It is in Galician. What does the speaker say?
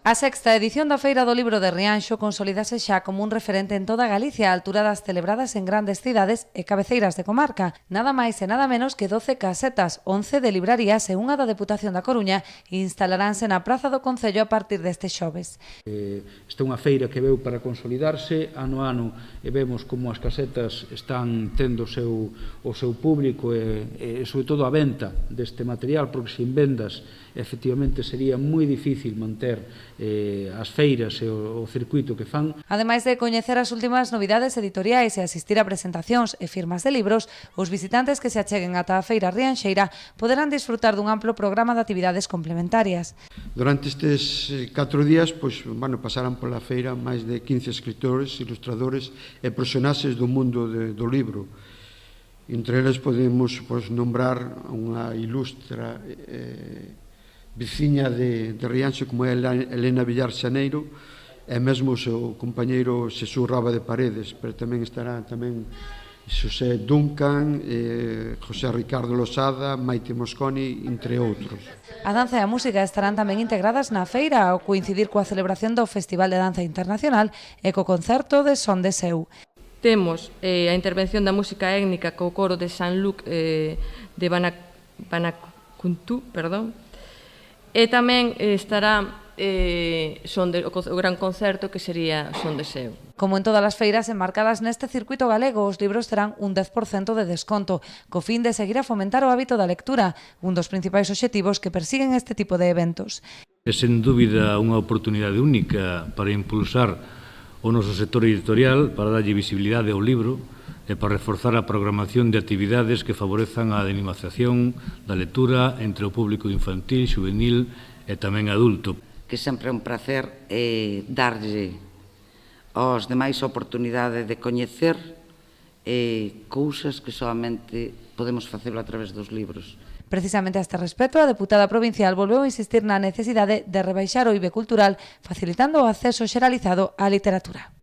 A sexta edición da Feira do Libro de Rianxo consolídase xa como un referente en toda Galicia á altura das celebradas en grandes cidades e cabeceiras de comarca. Nada máis e nada menos que 12 casetas, 11 de librarías e unha da Deputación da Coruña instalaránse na Praza do Concello a partir deste xoves. Esta é unha feira que veu para consolidarse ano a ano e vemos como as casetas están tendo o seu público e sobre todo a venta deste material, porque sin vendas efectivamente sería moi difícil manter as feiras e o circuito que fan. Ademais de coñecer as últimas novidades editoriais e asistir a presentacións e firmas de libros, os visitantes que se acheguen ata a Feira Rianxeira poderán disfrutar dun amplo programa de actividades complementarias. Durante estes 4 días pasarán pola feira máis de 15 escritores, ilustradores e personaxes do mundo do libro. Entre eles podemos nombrar unha ilustra veciña de Rianxo como é Elena Villar Xaneiro e mesmo o seu compañeiro Xesús Raba de Paredes, pero tamén estará Xosé Duncan, José Ricardo Losada, Maite Mosconi, entre outros. A danza e a música estarán tamén integradas na feira ao coincidir coa celebración do Festival de Danza Internacional e co concerto de Son de Seu. Temos a intervención da música étnica co coro de San Luc de Banacuntú, e tamén estará o gran concerto que sería Son de Seu. Como en todas as feiras enmarcadas neste circuito galego, os libros terán un 10% de desconto, co fin de seguir a fomentar o hábito da lectura, un dos principais obxectivos que persiguen este tipo de eventos. É sen dúbida unha oportunidade única para impulsar o noso sector editorial, para darlle visibilidade ao libro e para reforzar a programación de actividades que favorezan a dinamización da lectura entre o público infantil, juvenil e tamén adulto. Que sempre é un placer darlle aos demais a oportunidade de coñecer cousas que solamente podemos facelo a través dos libros. Precisamente a este respecto, a deputada provincial volveu a insistir na necesidade de rebaixar o IBE cultural, facilitando o acceso xeralizado á literatura.